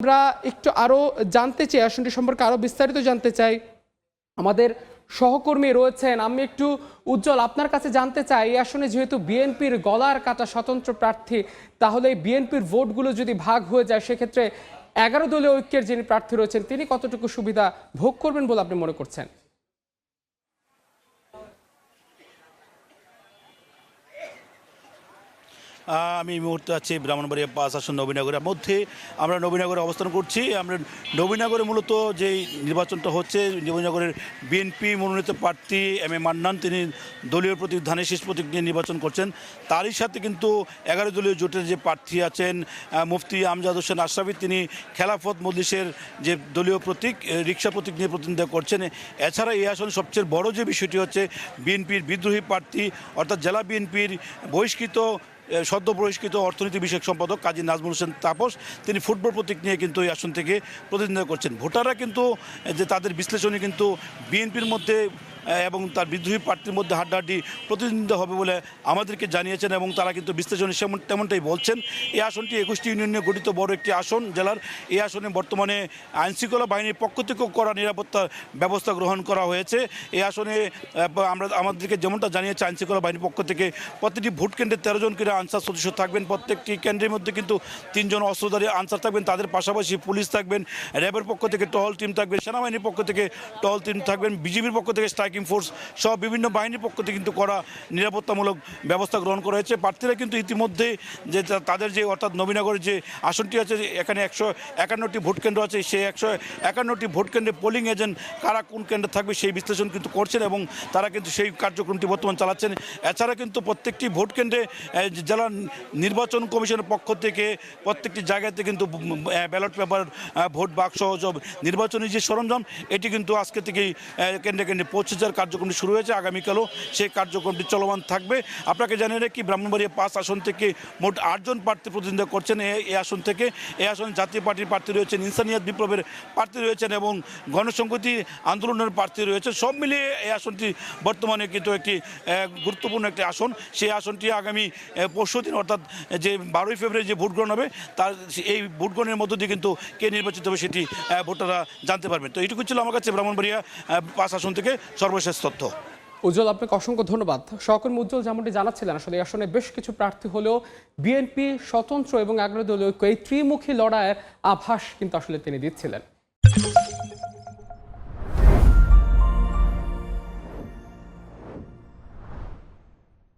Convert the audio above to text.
আমরা একটু আরো জানতে চাই, আসনটি সম্পর্কে আরো বিস্তারিত জানতে চাই। আমাদের সহকর্মী রয়েছেন, আমি একটু উজ্জ্বল আপনার কাছে জানতে চাই, এই আসনে যেহেতু বিএনপির গলার কাটা স্বতন্ত্র প্রার্থী, তাহলে বিএনপির ভোটগুলো যদি ভাগ হয়ে যায় সেক্ষেত্রে 11 দলীয় ঐক্যের যিনি প্রার্থী রয়েছেন তিনি কতটুকু সুবিধা ভোগ করবেন বলে আপনি মনে করছেন? আমি এই মুহূর্তে আছি ব্রাহ্মণবাড়িয়া 5 আসন নবীনগরের মধ্যে। আমরা নবীনগরে অবস্থান করছি। আমরা নবীনগরে মূলত যেই নির্বাচনটা হচ্ছে, নবীনগরের বিএনপি মনোনীত প্রার্থী এম এ মান্নান তিনি দলীয় প্রতীক ধানের শীষ প্রতীক নিয়ে নির্বাচন করছেন। তারই সাথে কিন্তু 11 দলীয় জোটের যে প্রার্থী আছেন মুফতি আমজাদ হোসেন আশরাফি, তিনি খেলাফত মজলিসের যে দলীয় প্রতীক রিক্সা প্রতীক নিয়ে প্রতিনিধিত্ব করছেন। এছাড়া এই আসনে সবচেয়ে বড় যে বিষয়টি হচ্ছে বিএনপির বিদ্রোহী প্রার্থী অর্থাৎ জেলা বিএনপির সদ্য বহিষ্কৃত অর্থনীতি বিষয়ক সম্পাদক কাজী নাজমুল হোসেন তাপস, তিনি ফুটবল প্রতীক নিয়ে কিন্তু এই আসন থেকে প্রতিনিধিত্ব করছেন। ভোটাররা কিন্তু যে তাদের বিশ্লেষণে কিন্তু বিএনপির মধ্যে এবং তার বিদ্রোহী প্রার্থীর মধ্যে হাড্ডাহাড্ডি প্রতিদ্বন্দ্বিতা হবে বলে আমাদেরকে জানিয়েছেন এবং তারা কিন্তু বিশ্লেষণে তেমনটাই বলছেন। এই আসনটি 21টি ইউনিয়ন নিয়ে গঠিত বড় একটি আসন জেলার। এই আসনে বর্তমানে আইনশৃঙ্খলা বাহিনীর পক্ষ থেকেও কড়া নিরাপত্তা ব্যবস্থা গ্রহণ করা হয়েছে। এই আসনে আমাদেরকে যেমনটা জানিয়েছে আইনশৃঙ্খলা বাহিনীর পক্ষ থেকে, প্রতিটি ভোট কেন্দ্রে 13 জন করে আনসার সদস্য থাকবেন। প্রত্যেকটি কেন্দ্রের মধ্যে কিন্তু 3 জন অস্ত্রধারী আনসার থাকবেন। তাদের পাশাপাশি পুলিশ থাকবেন, র্যাবের পক্ষ থেকে টহল টিম থাকবেন, সেনাবাহিনীর পক্ষ থেকে টহল টিম থাকবেন, বিজিবির পক্ষ থেকে স্ট্রাইকিং ফোর্স সহ বিভিন্ন বাহিনীর পক্ষ থেকে কিন্তু কড়া নিরাপত্তামূলক ব্যবস্থা গ্রহণ করা হয়েছে। প্রার্থীরা কিন্তু ইতিমধ্যে যে তাদের যে অর্থাৎ নবীনগরের যে আসনটি আছে, এখানে 151টি ভোট কেন্দ্র আছে, সেই 151টি ভোট কেন্দ্রে পোলিং এজেন্ট কারা কোন কেন্দ্রে থাকবে সেই বিশ্লেষণ কিন্তু করছেন এবং তারা কিন্তু সেই কার্যক্রমটি বর্তমান চালাচ্ছেন। এছাড়া কিন্তু প্রত্যেকটি ভোট কেন্দ্রে জেলা নির্বাচন কমিশনের পক্ষ থেকে প্রত্যেকটি জায়গাতে কিন্তু ব্যালট পেপার, ভোট বাক্স, নির্বাচনী যে সরঞ্জাম, এটি কিন্তু আজকে থেকেই কেন্দ্রে কেন্দ্রে পৌঁছে যাওয়ার কার্যক্রমটি শুরু হয়েছে। আগামীকালও সেই কার্যক্রমটি চলমান থাকবে। আপনাকে জানিয়ে রাখি, ব্রাহ্মণবাড়িয়া 5 আসন থেকে মোট 8 জন প্রার্থী প্রতিনিধিত্ব করছেন এই আসন থেকে। এই আসনে জাতীয় পার্টির প্রার্থী রয়েছেন, ইনসানিয়াত বিপ্লবের প্রার্থী রয়েছেন এবং গণসংহতি আন্দোলনের প্রার্থী রয়েছেন। সব মিলিয়ে এই আসনটি বর্তমানে কিন্তু একটি গুরুত্বপূর্ণ একটি আসন। সেই আসনটি আগামী পরশুদিন অর্থাৎ যে 12ই ফেব্রুয়ারি যে ভোট গ্রহণ হবে, তার এই ভোট গ্রহণের মধ্য দিয়ে কিন্তু কে নির্বাচিত হবে সেটি ভোটাররা জানতে পারবেন। তো এইটুকু ছিল আমার কাছে ব্রাহ্মণবাড়িয়া 5 আসন থেকে সর্বশেষ তথ্য। উজ্জ্বল, আপনাকে অসংখ্য ধন্যবাদ। সহকর্মী উজ্জ্বল যেমনটি জানাচ্ছিলেন, আসলে এই আসনে বেশ কিছু প্রার্থী হলেও বিএনপি, স্বতন্ত্র এবং 11 দলীয় ঐক্য এই ত্রিমুখী লড়াইয়ের আভাস কিন্তু আসলে তিনি দিচ্ছিলেন।